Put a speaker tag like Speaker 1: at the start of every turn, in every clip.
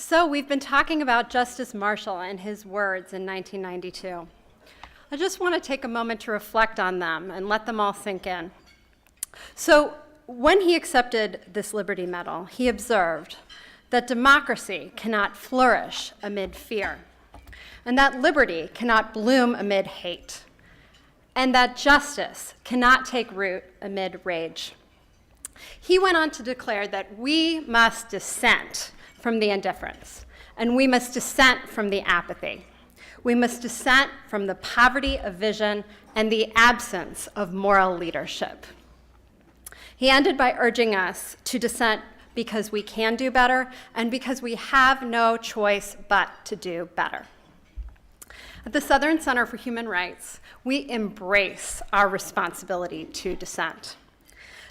Speaker 1: So we've been talking about Justice Marshall and his words in 1992. I just want to take a moment to reflect on them and let them all sink in. So when he accepted this Liberty Medal, he observed that democracy cannot flourish amid fear, and that liberty cannot bloom amid hate, and that justice cannot take root amid rage. He went on to declare that we must dissent from the indifference, and we must dissent from the apathy. We must dissent from the poverty of vision and the absence of moral leadership. He ended by urging us to dissent because we can do better and because we have no choice but to do better. At the Southern Center for Human Rights, we embrace our responsibility to dissent.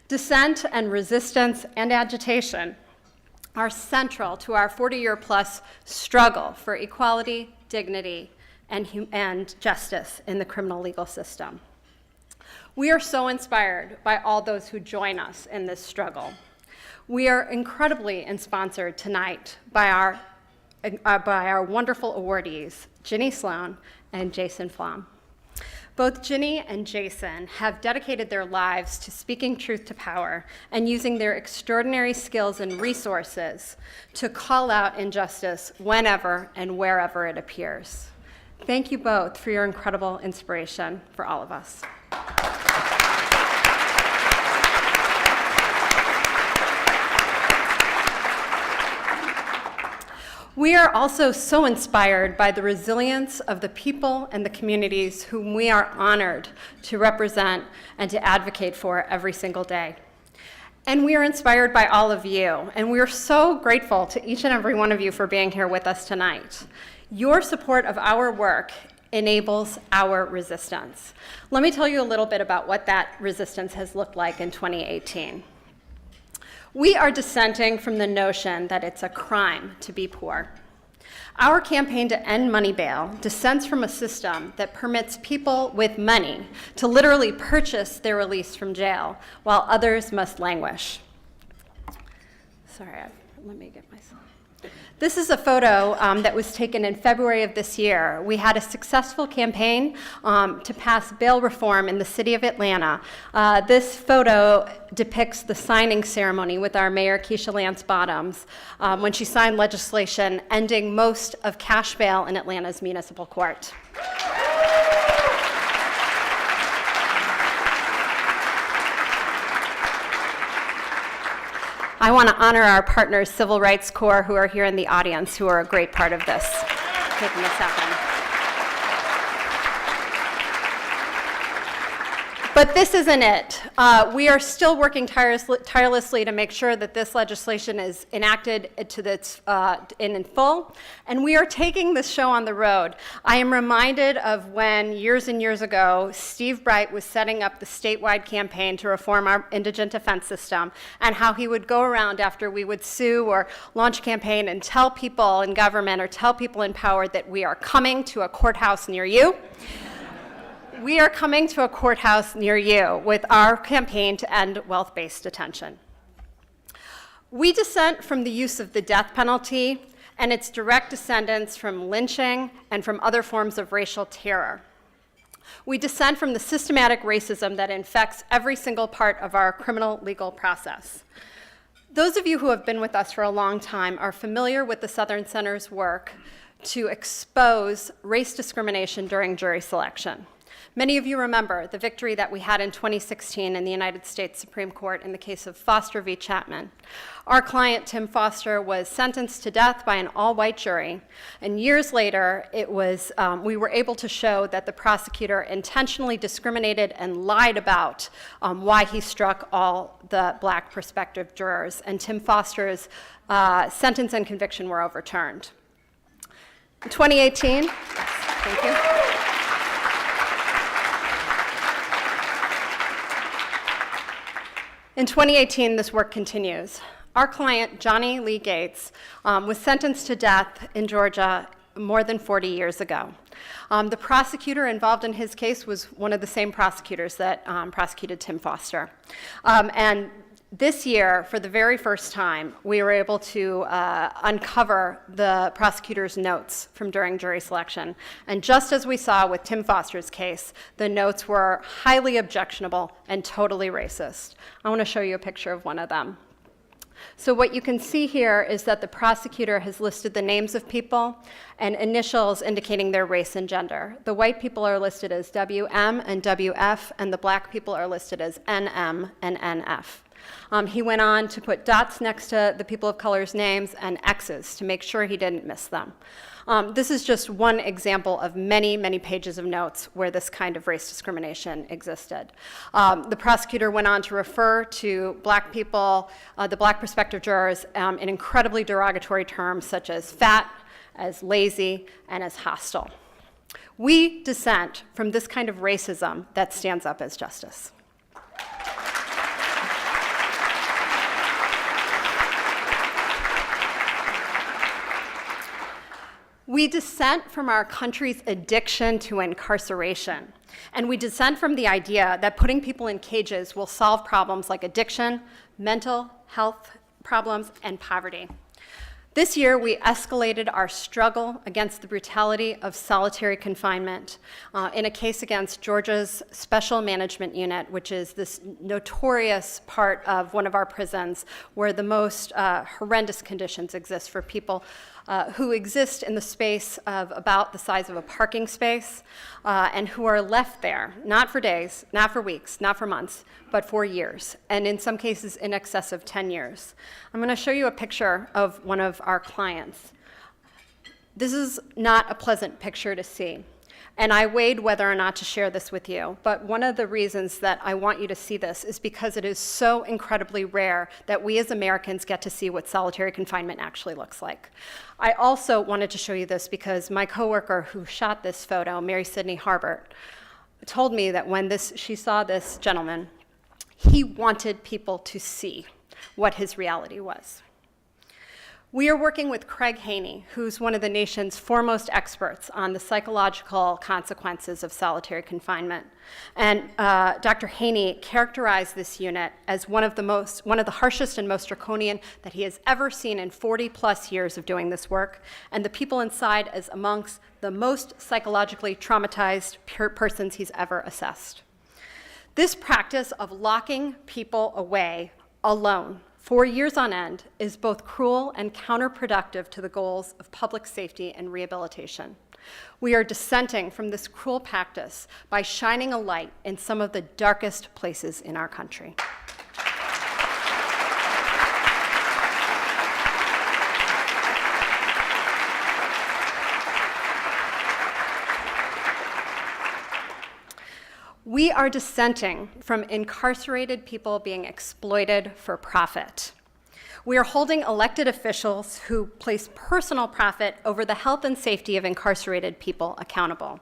Speaker 1: Dissent and resistance and agitation are central to our 40-year-plus struggle for equality, dignity, and justice in the criminal legal system. We are so inspired by all those who join us in this struggle. We are incredibly inspired tonight by our wonderful awardees, Ginny Sloan and Jason Flom. Both Ginny and Jason have dedicated their lives to speaking truth to power and using their extraordinary skills and resources to call out injustice whenever and wherever it appears. Thank you both for your incredible inspiration for all of us. We are also so inspired by the resilience of the people and the communities whom we are honored to represent and to advocate for every single day. And we are inspired by all of you, and we are so grateful to each and every one of you for being here with us tonight. Your support of our work enables our resistance. Let me tell you a little bit about what that resistance has looked like in 2018. We are dissenting from the notion that it's a crime to be poor. Our campaign to end money bail dissents from a system that permits people with money to literally purchase their release from jail while others must languish. Sorry, let me get myself. This is a photo that was taken in February of this year. We had a successful campaign to pass bail reform in the city of Atlanta. This photo depicts the signing ceremony with our mayor, Keisha Lance Bottoms, when she signed legislation ending most of cash bail in Atlanta's municipal court. I want to honor our partners, Civil Rights Corps, who are here in the audience, who are a great part of this, making this happen. But this isn't it. We are still working tirelessly to make sure that this legislation is enacted in full, and we are taking this show on the road. I am reminded of when, years and years ago, Steve Bright was setting up the statewide campaign to reform our indigent defense system, and how he would go around after we would sue or launch a campaign and tell people in government or tell people in power that we are coming to a courthouse near you. We are coming to a courthouse near you with our campaign to end wealth-based detention. We dissent from the use of the death penalty and its direct descendants from lynching and from other forms of racial terror. We dissent from the systematic racism that infects every single part of our criminal legal process. Those of you who have been with us for a long time are familiar with the Southern Center's work to expose race discrimination during jury selection. Many of you remember the victory that we had in 2016 in the United States Supreme Court in the case of Foster v. Chapman. Our client, Tim Foster, was sentenced to death by an all-white jury, and years later, we were able to show that the prosecutor intentionally discriminated and lied about why he struck all the black prospective jurors, and Tim Foster's sentence and conviction were overturned. In 2018, thank you. In 2018, this work continues. Our client, Johnny Lee Gates, was sentenced to death in Georgia more than 40 years ago. The prosecutor involved in his case was one of the same prosecutors that prosecuted Tim Foster. And This year, for the very first time, we were able to uncover the prosecutor's notes from during jury selection. And just as we saw with Tim Foster's case, the notes were highly objectionable and totally racist. I want to show you a picture of one of them. So what you can see here is that the prosecutor has listed the names of people and initials indicating their race and gender. The white people are listed as WM and WF, and the black people are listed as NM and NF. He went on to put dots next to the people of color's names and X's to make sure he didn't miss them. This is just one example of many, many pages of notes where this kind of race discrimination existed. The prosecutor went on to refer to black people, the black prospective jurors, in incredibly derogatory terms such as fat, as lazy, and as hostile. We dissent from this kind of racism that stands up as justice. We dissent from our country's addiction to incarceration, and we dissent from the idea that putting people in cages will solve problems like addiction, mental health problems, and poverty. This year, we escalated our struggle against the brutality of solitary confinement in a case against Georgia's Special Management Unit, which is this notorious part of one of our prisons where the most horrendous conditions exist for people who exist in the space of about the size of a parking space and who are left there, not for days, not for weeks, not for months, but for years, and in some cases in excess of 10 years. I'm going to show you a picture of one of our clients. This is not a pleasant picture to see, and I weighed whether or not to share this with you, but one of the reasons that I want you to see this is because it is so incredibly rare that we as Americans get to see what solitary confinement actually looks like. I also wanted to show you this because my coworker who shot this photo, Mary Sidney Harbert, told me that when she saw this gentleman, he wanted people to see what his reality was. We are working with Craig Haney, who's one of the nation's foremost experts on the psychological consequences of solitary confinement. And Dr. Haney characterized this unit as one of the harshest and most draconian that he has ever seen in 40 plus years of doing this work, and the people inside as amongst the most psychologically traumatized persons he's ever assessed. This practice of locking people away alone for years on end is both cruel and counterproductive to the goals of public safety and rehabilitation. We are dissenting from this cruel practice by shining a light in some of the darkest places in our country. We are dissenting from incarcerated people being exploited for profit. We are holding elected officials who place personal profit over the health and safety of incarcerated people accountable.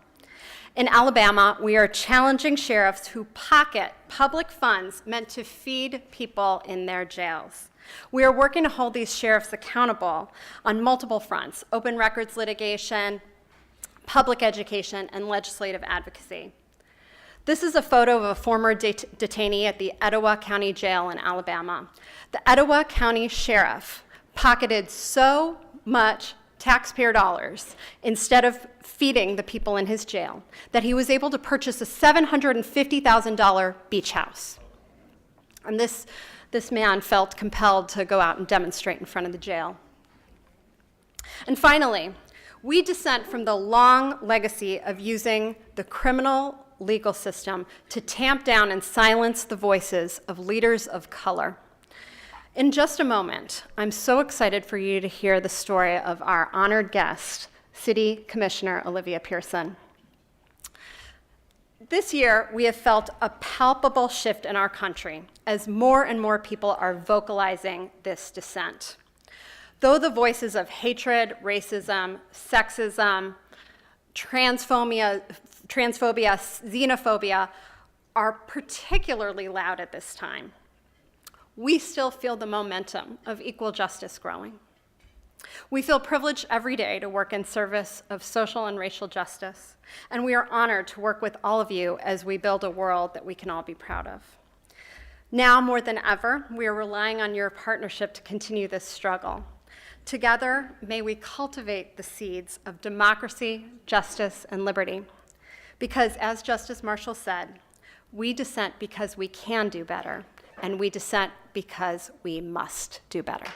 Speaker 1: In Alabama, we are challenging sheriffs who pocket public funds meant to feed people in their jails. We are working to hold these sheriffs accountable on multiple fronts: open records litigation, public education, and legislative advocacy. This is a photo of a former detainee at the Etowah County Jail in Alabama. The Etowah County Sheriff pocketed so much taxpayer dollars instead of feeding the people in his jail that he was able to purchase a $750,000 beach house. And this man felt compelled to go out and demonstrate in front of the jail. And finally, we dissent from the long legacy of using the criminal legal system to tamp down and silence the voices of leaders of color. In just a moment, I'm so excited for you to hear the story of our honored guest, City Commissioner Olivia Pearson. This year, we have felt a palpable shift in our country as more and more people are vocalizing this dissent. Though the voices of hatred, racism, sexism, transphobia, xenophobia are particularly loud at this time, we still feel the momentum of equal justice growing. We feel privileged every day to work in service of social and racial justice, and we are honored to work with all of you as we build a world that we can all be proud of. Now more than ever, we are relying on your partnership to continue this struggle. Together, may we cultivate the seeds of democracy, justice, and liberty. Because as Justice Marshall said, we dissent because we can do better, and we dissent because we must do better.